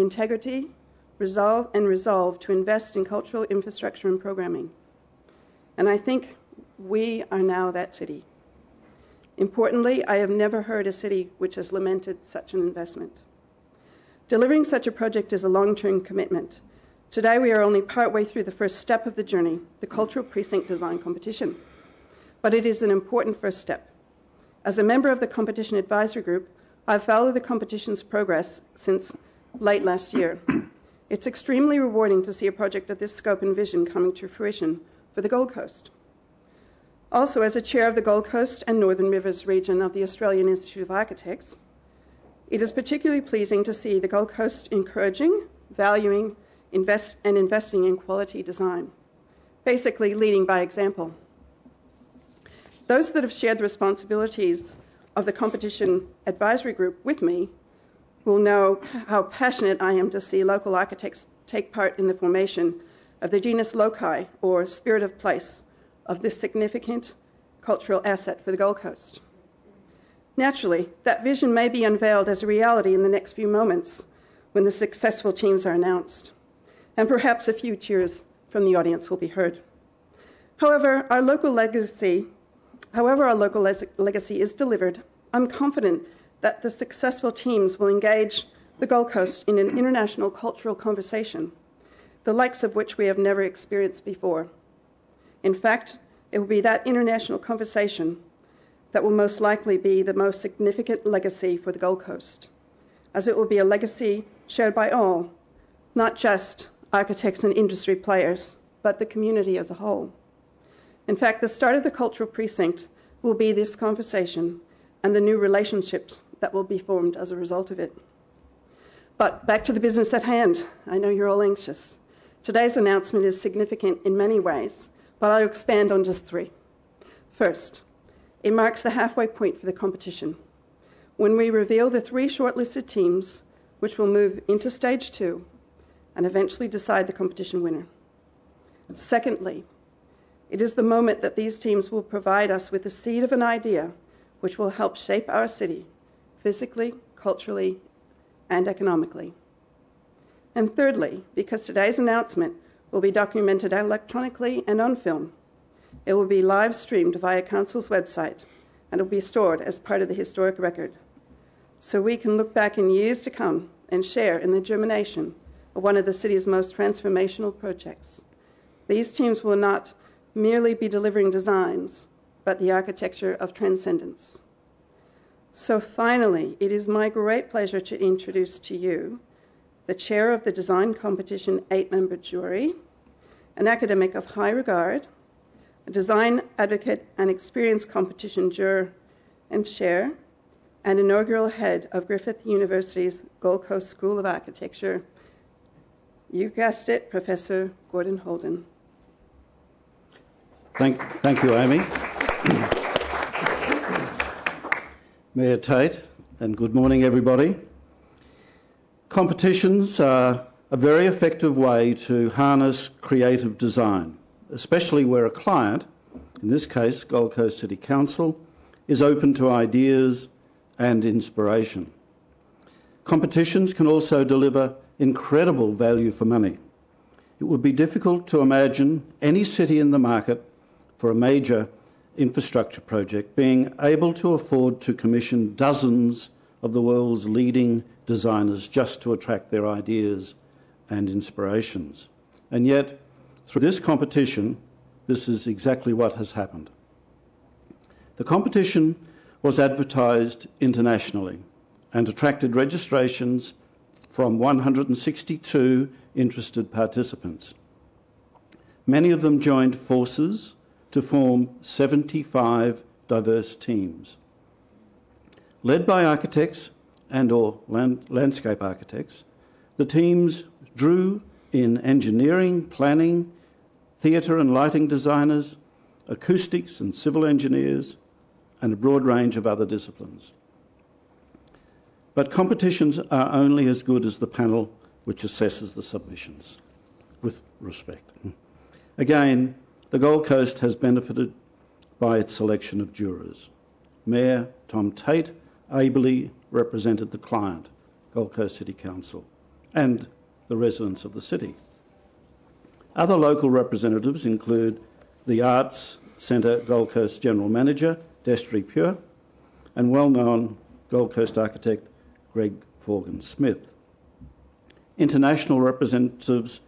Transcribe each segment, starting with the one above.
integrity, resolve to invest in cultural infrastructure and programming. And I think we are now that city. Importantly, I have never heard a city which has lamented such an investment. Delivering such a project is a long-term commitment. Today we are only partway through the first step of the journey, the Cultural Precinct Design Competition. But it is an important first step. As a member of the Competition Advisory Group, I've followed the competition's progress since late last year. It's extremely rewarding to see a project of this scope and vision coming to fruition for the Gold Coast. Also, as a chair of the Gold Coast and Northern Rivers region of the Australian Institute of Architects, it is particularly pleasing to see the Gold Coast encouraging, valuing, investing in quality design, basically leading by example. Those that have shared the responsibilities of the Competition Advisory Group with me will know how passionate I am to see local architects take part in the formation of the genus loci, or spirit of place, of this significant cultural asset for the Gold Coast. Naturally, that vision may be unveiled as a reality in the next few moments when the successful teams are announced, and perhaps a few cheers from the audience will be heard. However our local legacy is delivered, I'm confident that the successful teams will engage the Gold Coast in an international cultural conversation, the likes of which we have never experienced before. In fact, it will be that international conversation that will most likely be the most significant legacy for the Gold Coast, as it will be a legacy shared by all, not just architects and industry players, but the community as a whole. In fact, the start of the Cultural Precinct will be this conversation and the new relationships that will be formed as a result of it. But back to the business at hand. I know you're all anxious. Today's announcement is significant in many ways, but I'll expand on just three. First, it marks the halfway point for the competition, when we reveal the 3 shortlisted teams which will move into stage 2 and eventually decide the competition winner. Secondly, it is the moment that these teams will provide us with the seed of an idea which will help shape our city, physically, culturally, and economically. And thirdly, because today's announcement will be documented electronically and on film, it will be live streamed via Council's website and it will be stored as part of the historic record. So we can look back in years to come and share in the germination of one of the city's most transformational projects. These teams will not merely be delivering designs, but the architecture of transcendence. So finally, it is my great pleasure to introduce to you the chair of the design competition 8-member jury, an academic of high regard, a design advocate and experienced competition juror and chair, and inaugural head of Griffith University's Gold Coast School of Architecture. You guessed it, Professor Gordon Holden. Thank you, Amy. Mayor Tate, and good morning, everybody. Competitions are a very effective way to harness creative design, especially where a client, in this case Gold Coast City Council, is open to ideas and inspiration. Competitions can also deliver incredible value for money. It would be difficult to imagine any city in the market for a major infrastructure project being able to afford to commission dozens of the world's leading designers just to attract their ideas and inspirations. And yet, through this competition, this is exactly what has happened. The competition was advertised internationally and attracted registrations from 162 interested participants. Many of them joined forces to form 75 diverse teams. Led by architects and/or landscape architects, the teams drew in engineering, planning, theatre and lighting designers, acoustics and civil engineers, and a broad range of other disciplines. But competitions are only as good as the panel which assesses the submissions, with respect. Again, the Gold Coast has benefited by its selection of jurors. Mayor Tom Tate ably represented the client, Gold Coast City Council, and the residents of the city. Other local representatives include the Arts Centre Gold Coast General Manager, Destry Pure, and well-known Gold Coast architect Greg Forgan-Smith. International representatives,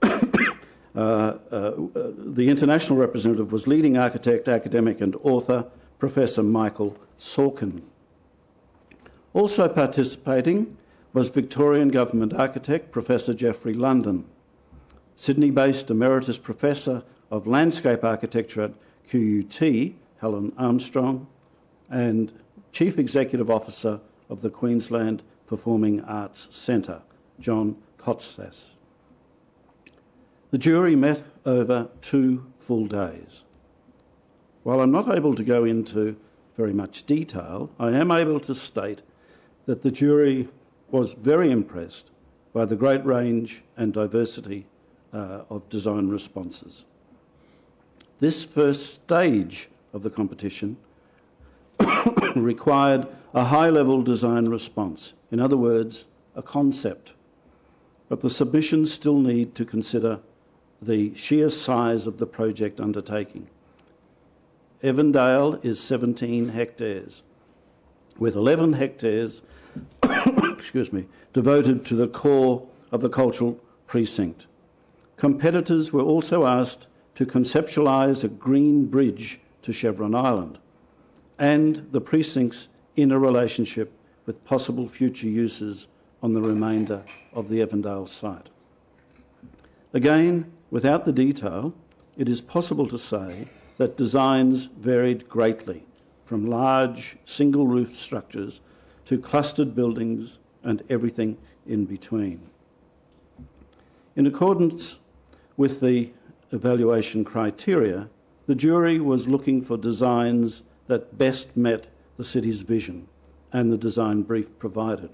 the international representative was leading architect, academic and author, Professor Michael Sorkin. Also participating was Victorian Government architect, Professor Geoffrey London, Sydney-based Emeritus Professor of Landscape Architecture at QUT, Helen Armstrong, and Chief Executive Officer of the Queensland Performing Arts Centre, John Kotsas. The jury met over 2 full days. While I'm not able to go into very much detail, I am able to state that the jury was very impressed by the great range and diversity of design responses. This first stage of the competition required a high-level design response, in other words, a concept. But the submissions still need to consider the sheer size of the project undertaking. Evandale is 17 hectares, with 11 hectares devoted to the core of the cultural precinct. Competitors were also asked to conceptualise a green bridge to Chevron Island and the precinct's inner relationship with possible future uses on the remainder of the Evandale site. Again, without the detail, it is possible to say that designs varied greatly, from large single-roof structures to clustered buildings and everything in between. In accordance with the evaluation criteria, the jury was looking for designs that best met the city's vision and the design brief provided,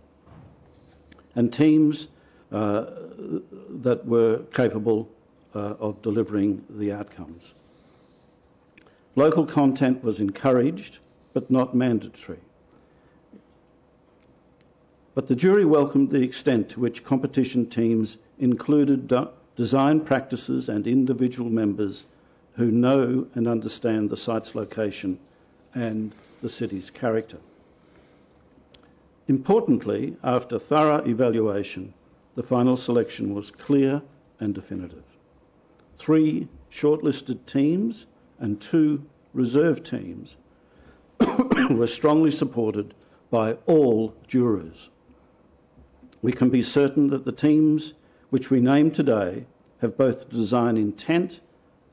and teams that were capable of delivering the outcomes. Local content was encouraged, but not mandatory. But the jury welcomed the extent to which competition teams included design practices and individual members who know and understand the site's location and the city's character. Importantly, after thorough evaluation, the final selection was clear and definitive. 3 shortlisted teams and 2 reserve teams were strongly supported by all jurors. We can be certain that the teams which we name today have both design intent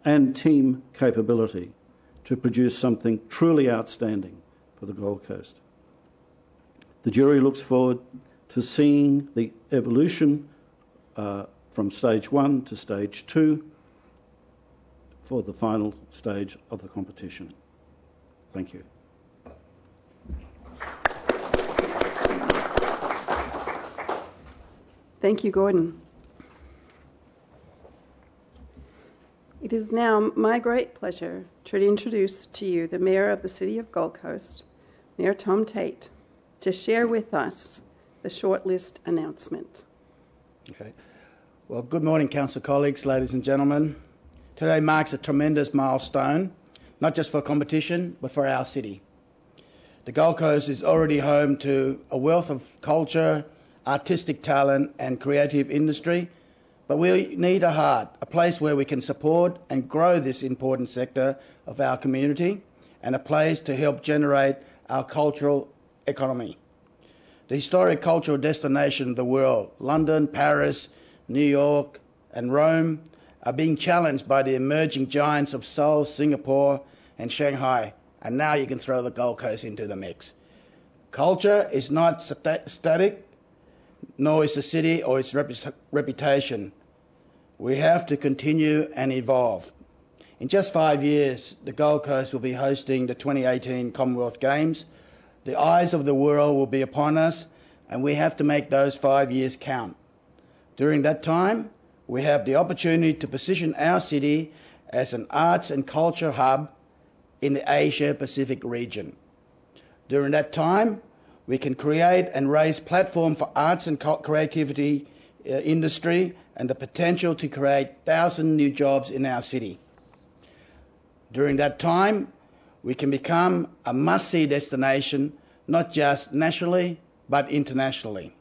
and team capability to produce something truly outstanding for the Gold Coast. The jury looks forward to seeing the evolution from stage 1 to stage 2 for the final stage of the competition. Thank you. Thank you, Gordon. It is now my great pleasure to introduce to you the Mayor of the City of Gold Coast, Mayor Tom Tate, to share with us the shortlist announcement. Okay. Well, good morning, council colleagues, ladies and gentlemen. Today marks a tremendous milestone, not just for competition, but for our city. The Gold Coast is already home to a wealth of culture, artistic talent and creative industry, but we need a heart, a place where we can support and grow this important sector of our community, and a place to help generate our cultural economy. The historic cultural destination of the world, London, Paris, New York and Rome, are being challenged by the emerging giants of Seoul, Singapore and Shanghai, and now you can throw the Gold Coast into the mix. Culture is not static, nor is the city or its reputation. We have to continue and evolve. In just 5 years, the Gold Coast will be hosting the 2018 Commonwealth Games. The eyes of the world will be upon us, and we have to make those 5 years count. During that time, we have the opportunity to position our city as an arts and culture hub in the Asia-Pacific region. During that time, we can create and raise platform for arts and creativity industry and the potential to create 1,000 new jobs in our city. During that time, we can become a must-see destination, not just nationally, but internationally.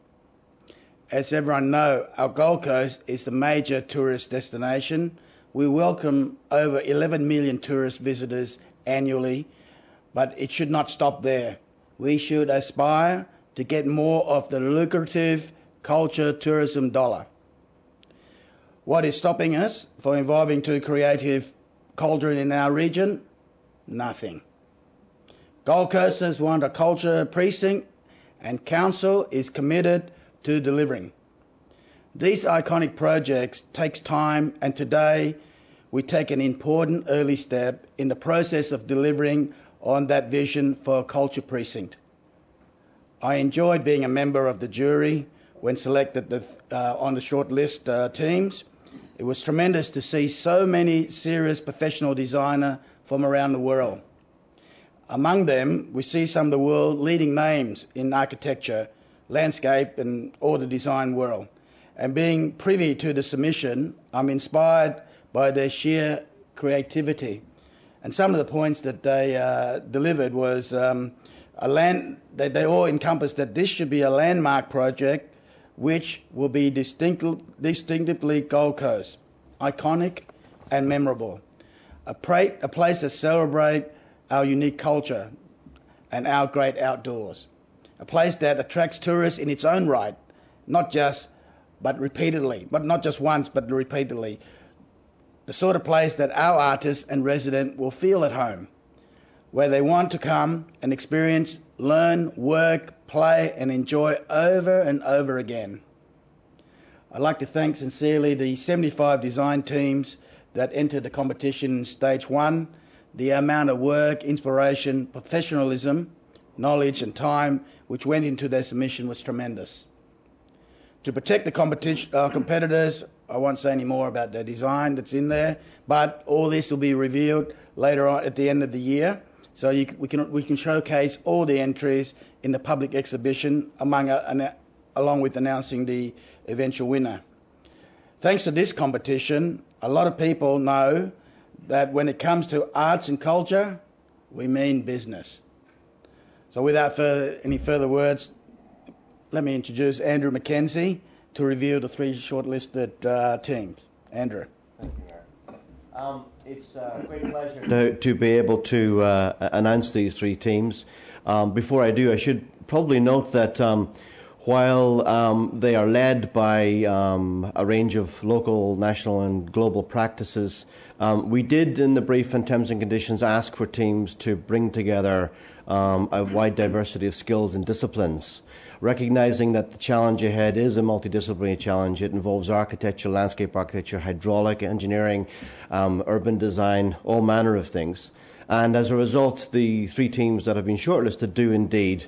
As everyone knows, our Gold Coast is a major tourist destination. We welcome over 11 million tourist visitors annually, but it should not stop there. We should aspire to get more of the lucrative culture tourism dollar. What is stopping us from evolving to creative culture in our region? Nothing. Gold Coasters want a culture precinct, and Council is committed to delivering. These iconic projects take time, and today we take an important early step in the process of delivering on that vision for a culture precinct. I enjoyed being a member of the jury when selected on the shortlist teams. It was tremendous to see so many serious professional designers from around the world. Among them, we see some of the world's leading names in architecture, landscape and all the design world. And being privy to the submission, I'm inspired by their sheer creativity. And some of the points that they delivered was they all encompassed that this should be a landmark project which will be distinctively Gold Coast, iconic and memorable. A place that celebrates our unique culture and our great outdoors. A place that attracts tourists in its own right, not just once, but repeatedly. The sort of place that our artists and residents will feel at home, where they want to come and experience, learn, work, play and enjoy over and over again. I'd like to thank sincerely the 75 design teams that entered the competition in Stage 1. The amount of work, inspiration, professionalism, knowledge and time which went into their submission was tremendous. To protect the competitors, I won't say any more about the design that's in there, but all this will be revealed later on at the end of the year. So we can showcase all the entries in the public exhibition along with announcing the eventual winner. Thanks to this competition, a lot of people know that when it comes to arts and culture, we mean business. So without any further words, let me introduce Andrew Mackenzie to review the 3 shortlisted teams. Andrew. Thank you, Mayor. It's a great pleasure to be able to announce these 3 teams. Before I do, I should probably note that while they are led by a range of local, national and global practices, we did in the brief and terms and conditions ask for teams to bring together a wide diversity of skills and disciplines. Recognising that the challenge ahead is a multidisciplinary challenge. It involves architecture, landscape architecture, hydraulic engineering, urban design, all manner of things. And as a result, the 3 teams that have been shortlisted do indeed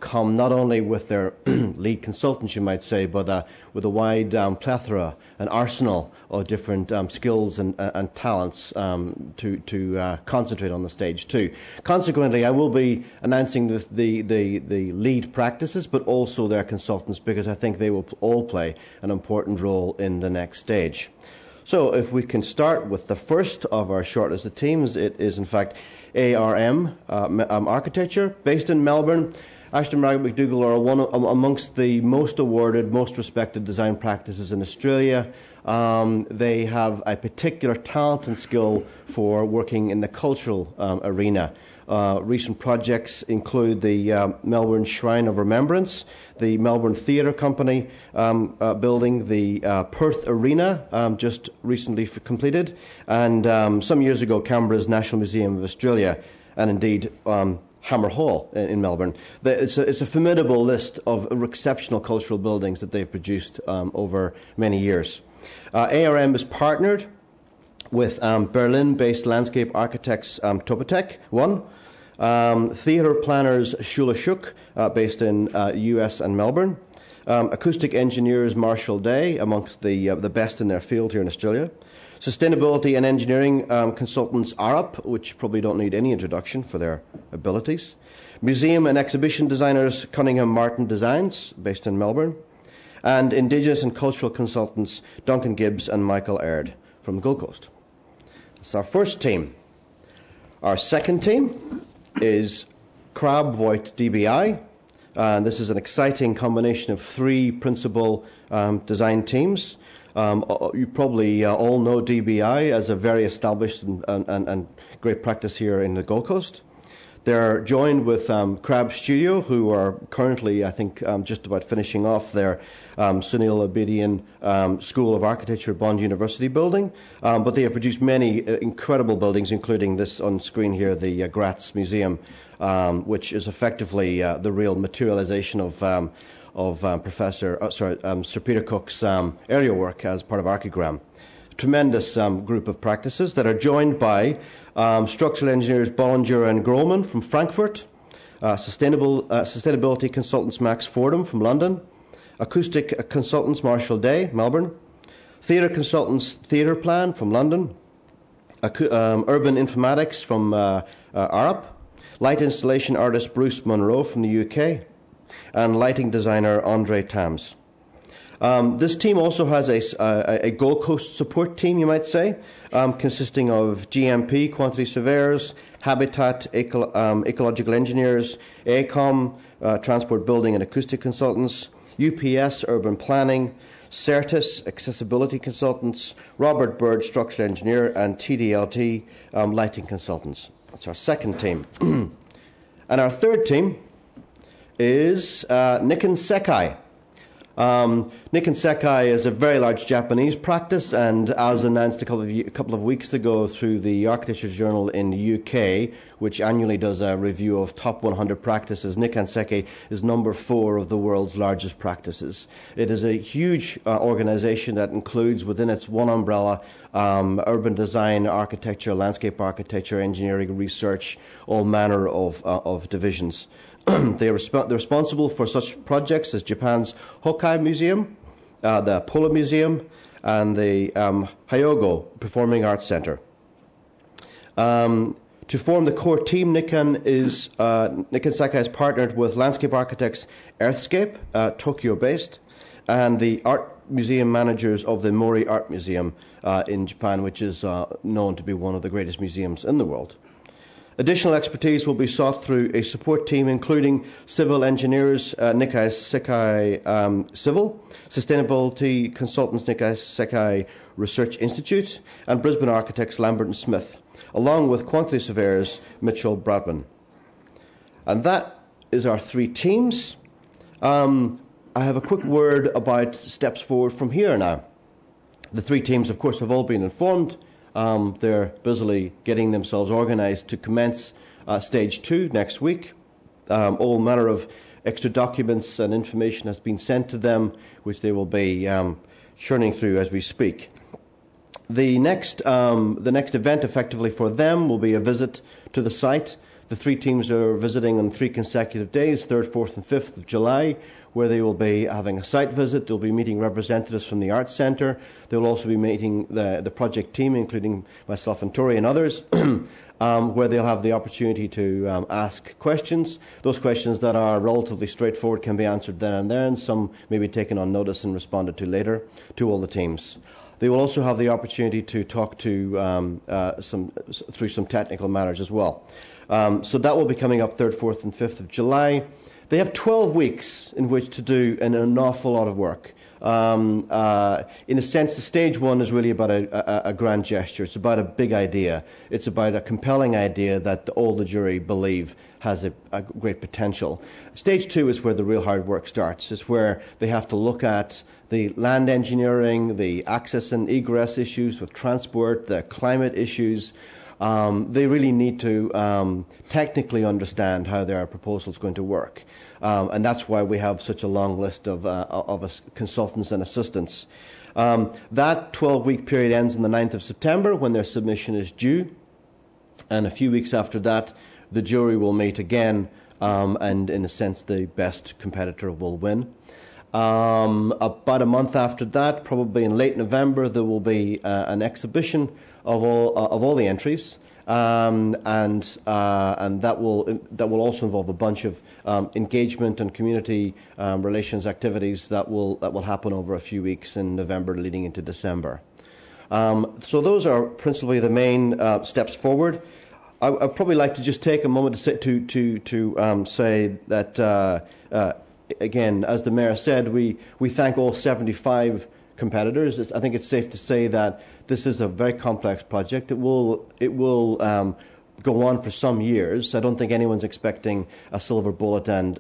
come not only with their lead consultants, you might say, but with a wide plethora, an arsenal of different skills and talents to concentrate on the stage too. Consequently, I will be announcing the lead practices, but also their consultants, because I think they will all play an important role in the next stage. So if we can start with the first of our shortlisted teams, it is in fact ARM Architecture, based in Melbourne. Ashton Margaret McDougall are one amongst the most awarded, most respected design practices in Australia. They have a particular talent and skill for working in the cultural arena. Recent projects include the Melbourne Shrine of Remembrance, the Melbourne Theatre Company building, the Perth Arena, just recently completed, and some years ago Canberra's National Museum of Australia, and indeed Hammer Hall in Melbourne. It's a formidable list of exceptional cultural buildings that they've produced over many years. ARM is partnered with Berlin-based landscape architects Topotec, theatre planners Shula Shook, based in US and Melbourne, acoustic engineers Marshall Day, amongst the best in their field here in Australia, sustainability and engineering consultants Arup, which probably don't need any introduction for their abilities, museum and exhibition designers Cunningham Martin Designs, based in Melbourne, and Indigenous and cultural consultants Duncan Gibbs and Michael Aird from the Gold Coast. That's our first team. Our second team is Crab Voigt DBI. This is an exciting combination of three principal design teams. You probably all know DBI as a very established and great practice here in the Gold Coast. They're joined with Crab Studio, who are currently, I think, just about finishing off their Sunil Abedian School of Architecture at Bond University building. But they have produced many incredible buildings, including this on screen here, the Gratz Museum, which is effectively the real materialization of Sir Peter Cook's area work as part of Archigram. Tremendous group of practices that are joined by structural engineers Bollinger and Grohmann from Frankfurt, sustainability consultants Max Fordham from London, acoustic consultants Marshall Day, Melbourne, theatre consultants Theatre Plan from London, urban informatics from Arup, light installation artist Bruce Munro from the UK, and lighting designer Andre Tams. This team also has a Gold Coast support team, you might say, consisting of GMP, quantity surveyors, habitat, ecological engineers, AECOM, transport building and acoustic consultants, UPS, urban planning, Certis, accessibility consultants, Robert Bird, structural engineer, and TDLT, lighting consultants. That's our second team. And our third team is Nikken Sekai. Nikken Sekai is a very large Japanese practice, and as announced a couple of weeks ago through the Architecture Journal in the UK, which annually does a review of top 100 practices, Nikken Sekai is number 4 of the world's largest practices. It is a huge organisation that includes within its one umbrella urban design, architecture, landscape architecture, engineering, research, all manner of divisions. They're responsible for such projects as Japan's Hokai Museum, the Polo Museum, and the Hyogo Performing Arts Center. To form the core team, Nikken Sekai has partnered with landscape architects Earthscape, Tokyo-based, and the art museum managers of the Mori Art Museum in Japan, which is known to be one of the greatest museums in the world. Additional expertise will be sought through a support team including civil engineers Nikken Sekai Civil, sustainability consultants Nikken Sekai Research Institute, and Brisbane architects Lambert and Smith, along with quantity surveyors Mitchell Bradman. And that is our three teams. I have a quick word about steps forward from here now. The three teams, of course, have all been informed. They're busily getting themselves organised to commence stage 2 next week. All manner of extra documents and information has been sent to them, which they will be churning through as we speak. The next event, effectively for them, will be a visit to the site. The three teams are visiting on 3 consecutive days, 3rd, 4th and 5th of July, where they will be having a site visit. They'll be meeting representatives from the Arts Centre. They'll also be meeting the project team, including myself and Tori and others, where they'll have the opportunity to ask questions. Those questions that are relatively straightforward can be answered then and there, and some may be taken on notice and responded to later to all the teams. They will also have the opportunity to talk to through some technical matters as well. So that will be coming up 3rd, 4th and 5th of July. They have 12 weeks in which to do an awful lot of work. In a sense, the stage 1 is really about a grand gesture. It's about a big idea. It's about a compelling idea that all the jury believe has a great potential. Stage 2 is where the real hard work starts. It's where they have to look at the land engineering, the access and egress issues with transport, the climate issues. They really need to technically understand how their proposal is going to work. And that's why we have such a long list of consultants and assistants. That 12-week period ends on the 9th of September when their submission is due. And a few weeks after that, the jury will meet again, and in a sense, the best competitor will win. About a month after that, probably in late November, there will be an exhibition of all the entries, and that will also involve a bunch of engagement and community relations activities that will happen over a few weeks in November leading into December. So those are principally the main steps forward. I'd probably like to just take a moment to say that again, as the Mayor said, we thank all 75 competitors. I think it's safe to say that this is a very complex project. It will go on for some years. I don't think anyone's expecting a silver bullet and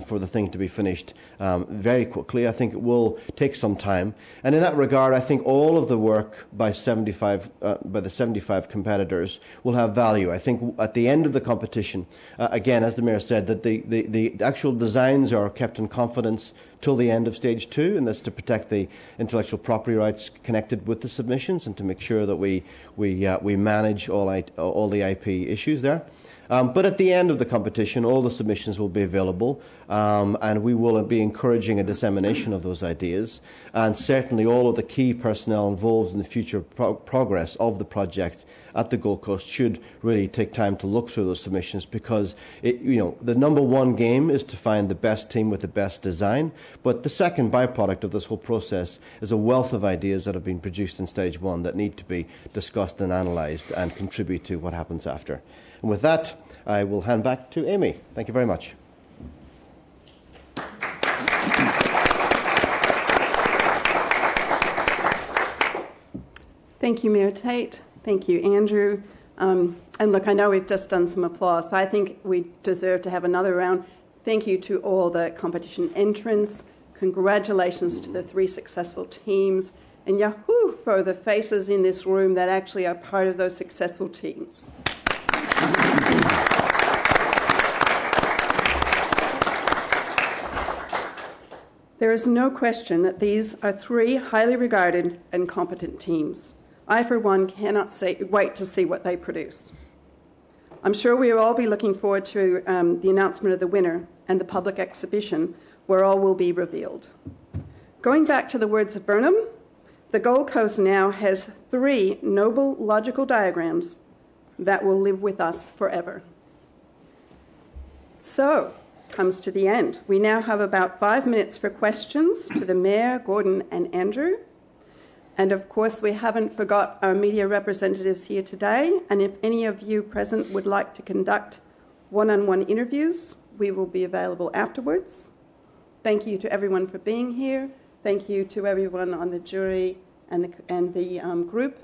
for the thing to be finished very quickly. I think it will take some time. And in that regard, I think all of the work by the 75 competitors will have value. I think at the end of the competition, again, as the Mayor said, that the actual designs are kept in confidence till the end of stage 2, and that's to protect the intellectual property rights connected with the submissions and to make sure that we manage all the IP issues there. But at the end of the competition, all the submissions will be available, and we will be encouraging a dissemination of those ideas. And certainly all of the key personnel involved in the future progress of the project at the Gold Coast should really take time to look through those submissions, because the number one game is to find the best team with the best design. But the second byproduct of this whole process is a wealth of ideas that have been produced in stage 1 that need to be discussed and analysed and contribute to what happens after. And with that, I will hand back to Amy. Thank you very much. Thank you, Mayor Tate. Thank you, Andrew. And look, I know we've just done some applause, but I think we deserve to have another round. Thank you to all the competition entrants. Congratulations to the 3 successful teams. And yahoo for the faces in this room that actually are part of those successful teams. There is no question that these are 3 highly regarded and competent teams. I, for one, cannot wait to see what they produce. I'm sure we will all be looking forward to the announcement of the winner and the public exhibition where all will be revealed. Going back to the words of Burnham, the Gold Coast now has 3 noble logical diagrams that will live with us forever. So, comes to the end. We now have about 5 minutes for questions to the Mayor, Gordon and Andrew. And of course, we haven't forgot our media representatives here today. And if any of you present would like to conduct one-on-one interviews, we will be available afterwards. Thank you to everyone for being here. Thank you to everyone on the jury and the group.